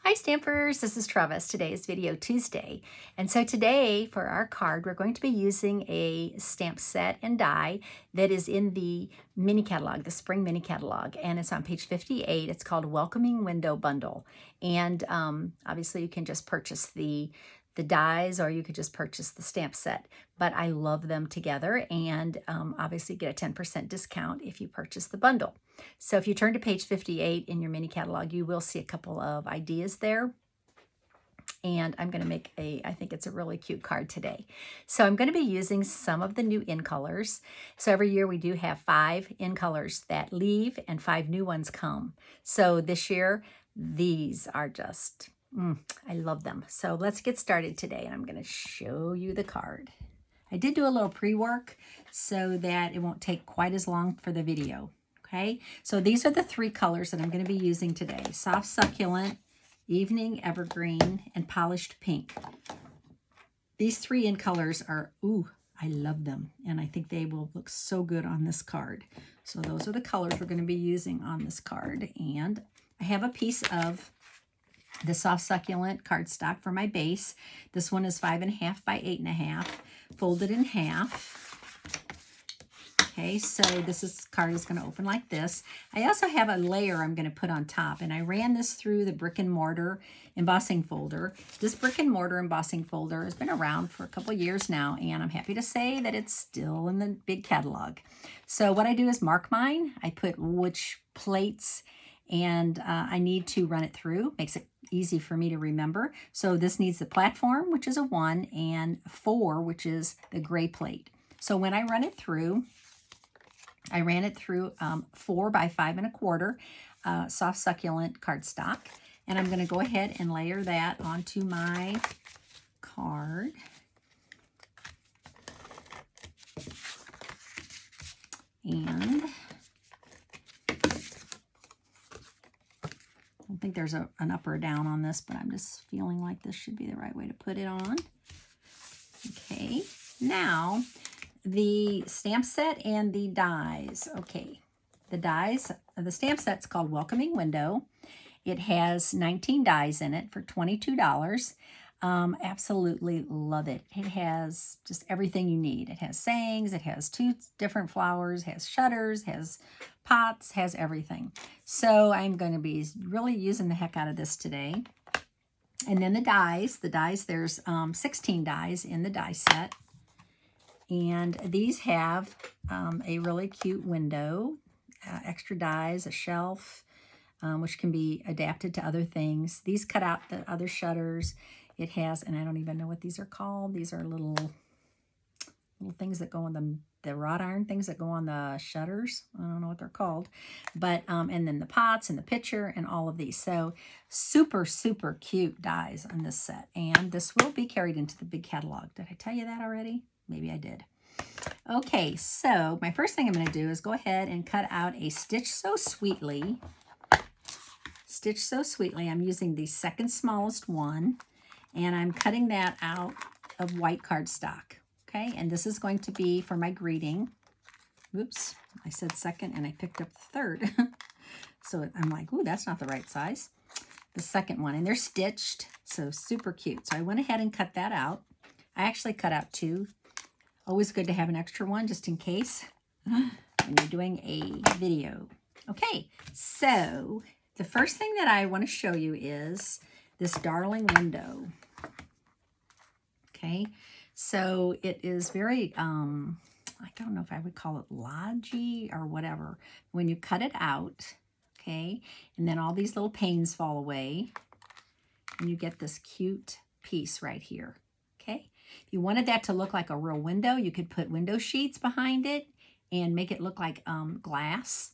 Hi Stampers, this is Trevis. Today is Video Tuesday. And so today for our card, we're going to be using a stamp set and die that is in the mini catalog, the spring mini catalog. And it's on page 58. It's called Welcoming Window Bundle. And obviously you can just purchase the dies or you could just purchase the stamp set. But I love them together and obviously get a 10% discount if you purchase the bundle. So if you turn to page 58 in your mini catalog, you will see a couple of ideas there. And I'm going to make I think it's a really cute card today. So I'm going to be using some of the new InColors. So every year we do have 5 InColors that leave and 5 new ones come. So this year, these are just, I love them. So let's get started today and I'm going to show you the card. I did do a little pre-work so that it won't take quite as long for the video. Okay, so these are the 3 colors that I'm going to be using today. Soft Succulent, Evening Evergreen, and Polished Pink. These 3 InColors are, I love them. And I think they will look so good on this card. So those are the colors we're going to be using on this card. And I have a piece of the Soft Succulent cardstock for my base. This one is 5.5 by 8.5, folded in half. Okay, so this card is going to open like this. I also have a layer I'm going to put on top, and I ran this through the brick and mortar embossing folder. This brick and mortar embossing folder has been around for a couple years now, and I'm happy to say that it's still in the big catalog. So what I do is mark mine. I put which plates and I need to run it through. Makes it easy for me to remember. So this needs the platform, which is a 1, and 4, which is the gray plate. So when I run it through, I ran it through 4 by 5.25 Soft Succulent cardstock. And I'm going to go ahead and layer that onto my card. And I don't think there's an up or a down on this, but I'm just feeling like this should be the right way to put it on. Okay, now the stamp set and the dies. Okay, the dies, the stamp set's called Welcoming Window. It has 19 dies in it for $22. Absolutely love it. It has just everything you need. It has sayings, it has 2 different flowers, has shutters, has pots, has everything. So I'm going to be really using the heck out of this today. And then the dies, there's 16 dies in the die set. And these have a really cute window, extra dies, a shelf, which can be adapted to other things. These cut out the other shutters. It has, and I don't even know what these are called. These are little things that go on the wrought iron things that go on the shutters. I don't know what they're called. But, and then the pots and the pitcher and all of these. So super, super cute dies on this set. And this will be carried into the big catalog. Did I tell you that already? Maybe I did. Okay, so my first thing I'm going to do is go ahead and cut out a Stitch So Sweetly. Stitch So Sweetly. I'm using the second smallest one, and I'm cutting that out of white cardstock. Okay, and this is going to be for my greeting. Oops, I said second and I picked up the third. So I'm like, ooh, that's not the right size. The second one, and they're stitched, so super cute. So I went ahead and cut that out. I actually cut out 2. Always good to have an extra one just in case when you're doing a video. Okay, so the first thing that I want to show you is this darling window. Okay, so it is very, I don't know if I would call it lodgy or whatever. When you cut it out, okay, and then all these little panes fall away, and you get this cute piece right here. Okay, if you wanted that to look like a real window, you could put window sheets behind it and make it look like glass.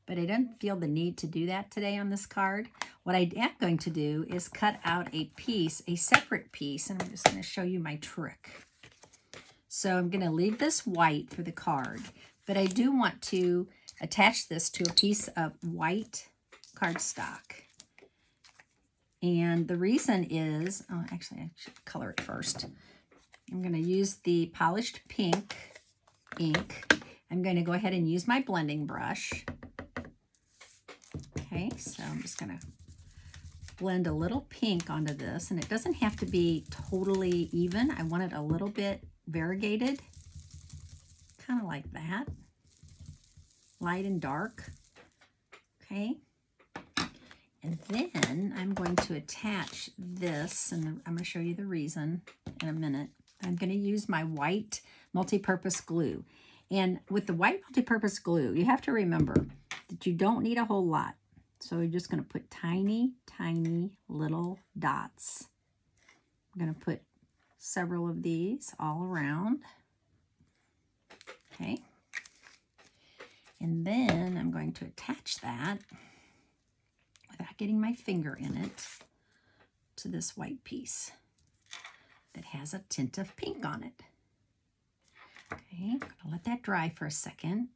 But I didn't feel the need to do that today on this card. What I am going to do is cut out a piece, a separate piece, and I'm just going to show you my trick. So I'm going to leave this white for the card, but I do want to attach this to a piece of white cardstock. And the reason is, oh, actually I should color it first. I'm going to use the Polished Pink ink. I'm going to go ahead and use my blending brush. Okay, so I'm just going to blend a little pink onto this, and it doesn't have to be totally even. I want it a little bit variegated, kind of like that, light and dark. Okay, and then I'm going to attach this, and I'm going to show you the reason in a minute. I'm going to use my white multi-purpose glue. And with the white multi-purpose glue, you have to remember that you don't need a whole lot. So you're just going to put tiny, tiny little dots. I'm going to put several of these all around. Okay. And then I'm going to attach that without getting my finger in it to this white piece that has a tint of pink on it. Okay, I'm going to let that dry for a second.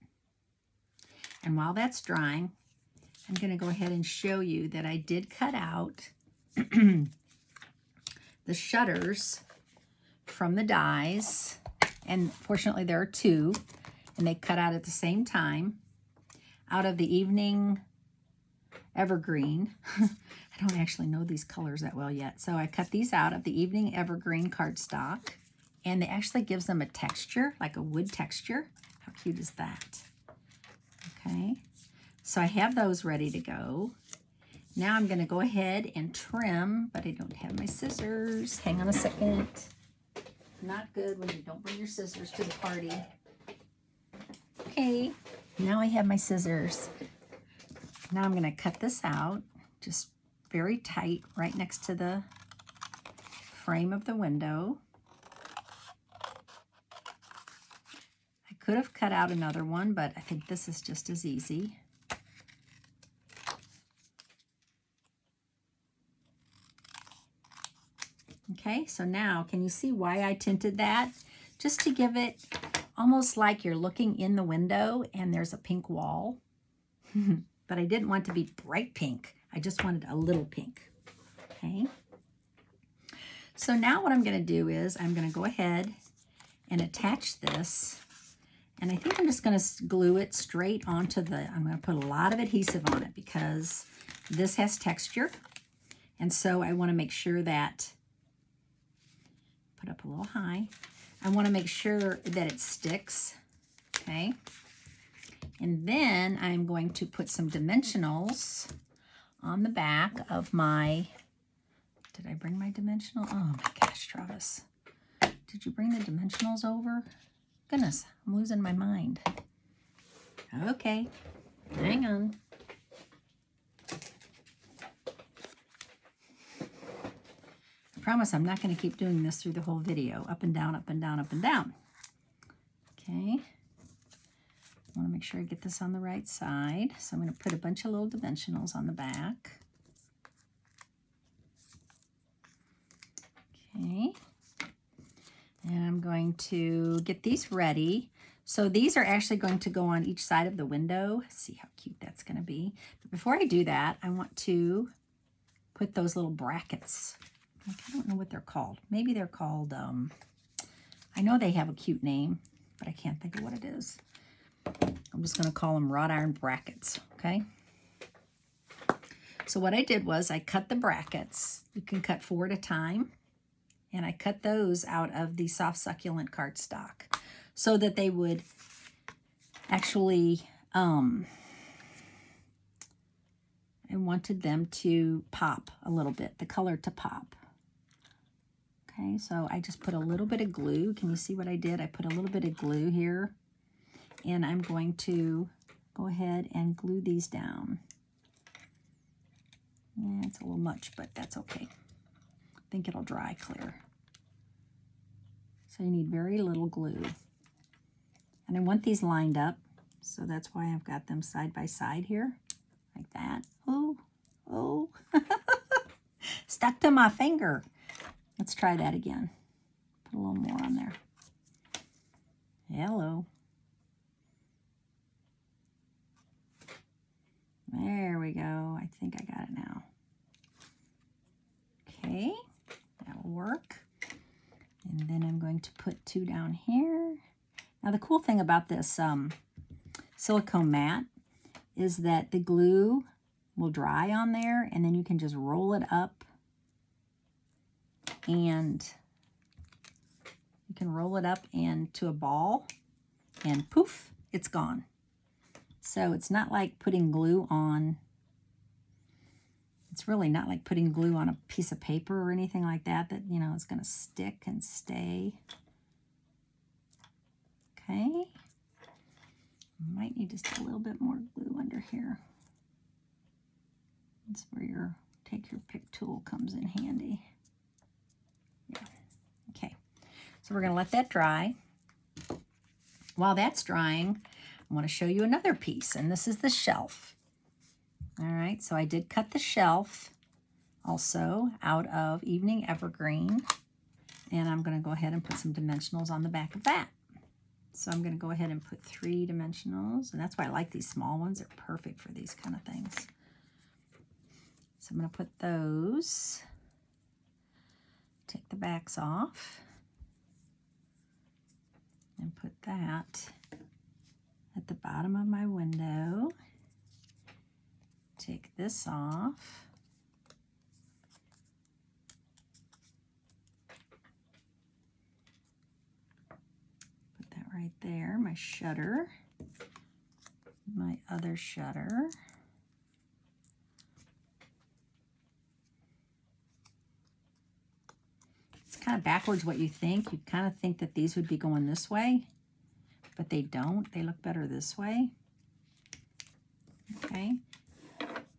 And while that's drying, I'm going to go ahead and show you that I did cut out the shutters from the dies. And fortunately there are two, and they cut out at the same time, out of the Evening Evergreen. I don't actually know these colors that well yet. So I cut these out of the Evening Evergreen cardstock, and it actually gives them a texture, like a wood texture. How cute is that? Okay, so I have those ready to go. Now I'm going to go ahead and trim, but I don't have my scissors. Hang on a second. Not good when you don't bring your scissors to the party. Okay, now I have my scissors. Now I'm going to cut this out, just very tight, right next to the frame of the window. I could have cut out another one, but I think this is just as easy. Okay, so now can you see why I tinted that? Just to give it almost like you're looking in the window and there's a pink wall. But I didn't want it to be bright pink. I just wanted a little pink. Okay. So now what I'm going to do is I'm going to go ahead and attach this. And I think I'm just going to glue it straight onto the, I'm going to put a lot of adhesive on it because this has texture. And so I want to make sure that, put up a little high, I want to make sure that it sticks. Okay. And then I'm going to put some dimensionals on the back of my, did I bring my dimensional? Oh my gosh, Travis. Did you bring the dimensionals over? Goodness, I'm losing my mind. Okay, hang on. I promise I'm not going to keep doing this through the whole video. Up and down, up and down, up and down. Okay. I want to make sure I get this on the right side. So I'm going to put a bunch of little dimensionals on the back. Okay. And I'm going to get these ready. So these are actually going to go on each side of the window. Let's see how cute that's going to be. But before I do that, I want to put those little brackets. I don't know what they're called. Maybe they're called, I know they have a cute name, but I can't think of what it is. I'm just going to call them wrought iron brackets, okay? So what I did was I cut the brackets. You can cut 4 at a time. And I cut those out of the soft succulent cardstock so that they would actually, I wanted them to pop a little bit, the color to pop. Okay, so I just put a little bit of glue. Can you see what I did? I put a little bit of glue here. And I'm going to go ahead and glue these down. Yeah, it's a little much, but that's okay. I think it'll dry clear. So you need very little glue. And I want these lined up, so that's why I've got them side by side here, like that. Oh, oh, stuck to my finger. Let's try that again. Put a little more on there. Hello. There we go. I think I got it now. Okay, that'll work. And then I'm going to put 2 down here. Now the cool thing about this silicone mat is that the glue will dry on there, and then you can just roll it up, and you can roll it up into a ball, and poof, it's gone. So it's not like putting glue on. It's really not like putting glue on a piece of paper or anything like that, you know, it's going to stick and stay. Okay. Might need just a little bit more glue under here. That's where your take your pick tool comes in handy. Yeah. Okay. So we're going to let that dry. While that's drying, I want to show you another piece, and this is the shelf. All right, so I did cut the shelf also out of Evening Evergreen, and I'm going to go ahead and put some dimensionals on the back of that. So I'm going to go ahead and put 3 dimensionals, and that's why I like these small ones. They're perfect for these kind of things. So I'm going to put those, take the backs off, and put that at the bottom of my window. Take this off. Put that right there, my shutter, my other shutter. It's kind of backwards what you think. You kind of think that these would be going this way, but they don't. They look better this way. Okay.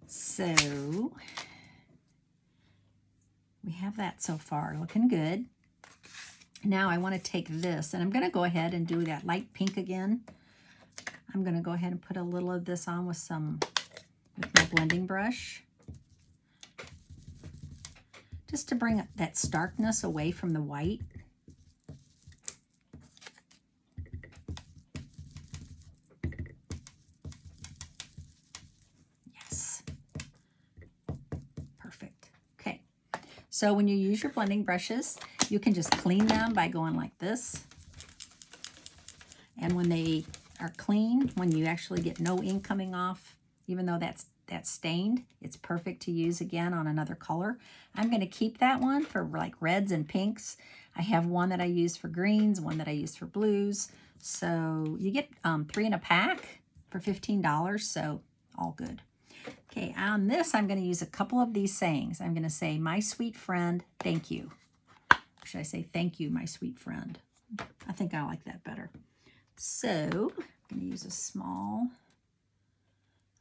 So we have that so far, looking good. Now I want to take this, and I'm going to go ahead and do that light pink again. I'm going to go ahead and put a little of this on with my blending brush, just to bring that starkness away from the white. So when you use your blending brushes, you can just clean them by going like this. And when they are clean, when you actually get no ink coming off, even though that's stained, it's perfect to use again on another color. I'm going to keep that one for like reds and pinks. I have one that I use for greens, one that I use for blues. So you get 3 in a pack for $15, so all good. Okay, on this, I'm going to use a couple of these sayings. I'm going to say, my sweet friend, thank you. Or should I say, thank you, my sweet friend? I think I like that better. So I'm going to use a small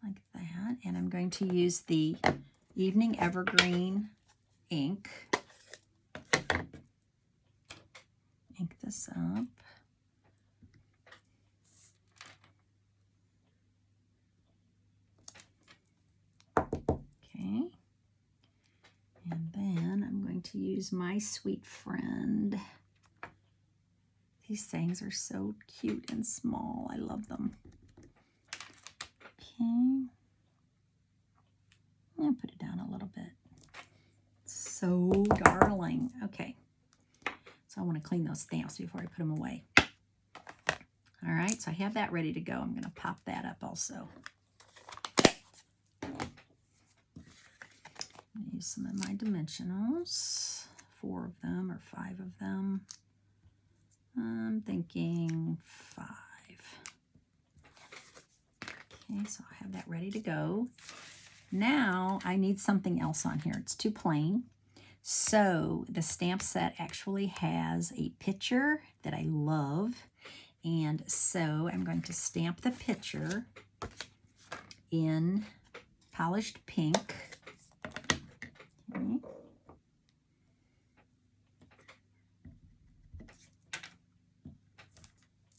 like that, and I'm going to use the Evening Evergreen ink. Ink this up. Okay. And then I'm going to use my sweet friend. These things are so cute and small. I love them. Okay. I'll put it down a little bit. So darling. Okay. So I want to clean those stamps before I put them away. All right, so I have that ready to go. I'm going to pop that up also. Use some of my dimensionals, 4 of them or 5 of them. I'm thinking 5. Okay, so I have that ready to go. Now I need something else on here. It's too plain. So the stamp set actually has a picture that I love. And so I'm going to stamp the picture in polished pink. Okay.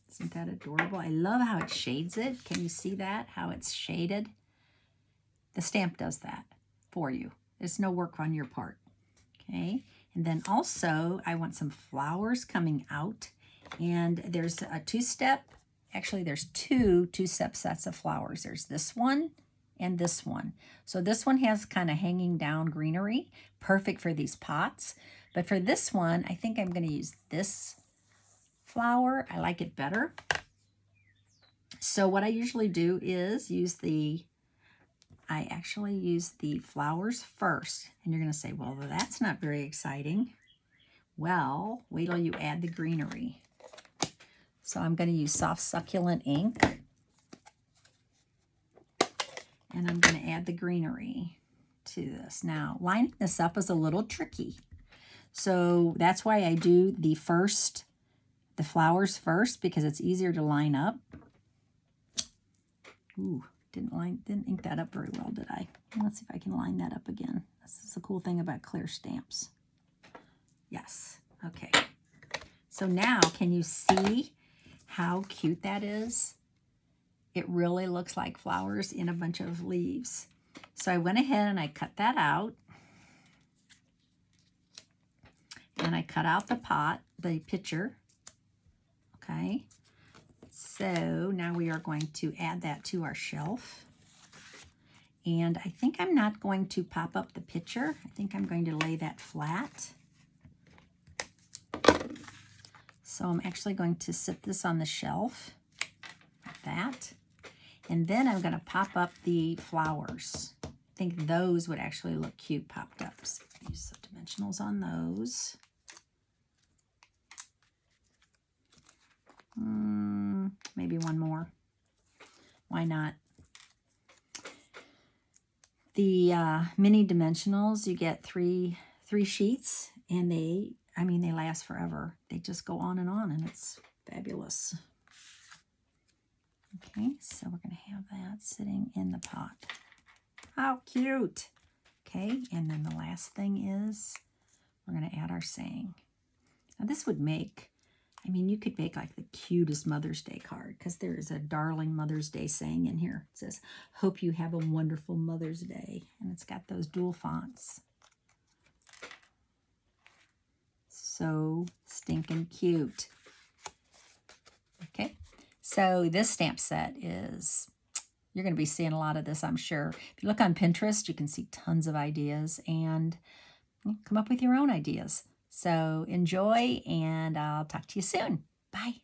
Isn't that adorable? I love how it shades it. Can you see that? How it's shaded? The stamp does that for you. There's no work on your part. Okay. And then also I want some flowers coming out. And there's a 2-step. Actually, there's 2 2-step sets of flowers. There's this one and this one. So this one has kind of hanging down greenery, perfect for these pots. But for this one, I think I'm going to use this flower. I like it better. So what I usually do is use the I actually used the flowers first. And you're going to say, well, that's not very exciting. Well, wait till you add the greenery. So I'm going to use soft succulent ink. And I'm going to add the greenery to this. Now, lining this up is a little tricky. So that's why I do the flowers first, because it's easier to line up. Ooh, didn't ink that up very well, did I? Let's see if I can line that up again. This is the cool thing about clear stamps. Yes, okay. So now, can you see how cute that is? It really looks like flowers in a bunch of leaves. So I went ahead and I cut that out. And I cut out the picture. Okay. So now we are going to add that to our shelf. And I think I'm not going to pop up the picture. I think I'm going to lay that flat. So I'm actually going to sit this on the shelf like that. And then I'm going to pop up the flowers. I think those would actually look cute popped up. So use some dimensionals on those. Maybe one more. Why not? The mini dimensionals, you get three sheets, and they last forever. They just go on, and it's fabulous. Okay, so we're going to have that sitting in the pot. How cute! Okay, and then the last thing is we're going to add our saying. Now this would make, you could make like the cutest Mother's Day card, because there is a darling Mother's Day saying in here. It says, "Hope you have a wonderful Mother's Day." And it's got those dual fonts. So stinking cute. Okay, so this stamp set is, you're going to be seeing a lot of this, I'm sure. If you look on Pinterest, you can see tons of ideas and come up with your own ideas. So enjoy, and I'll talk to you soon. Bye.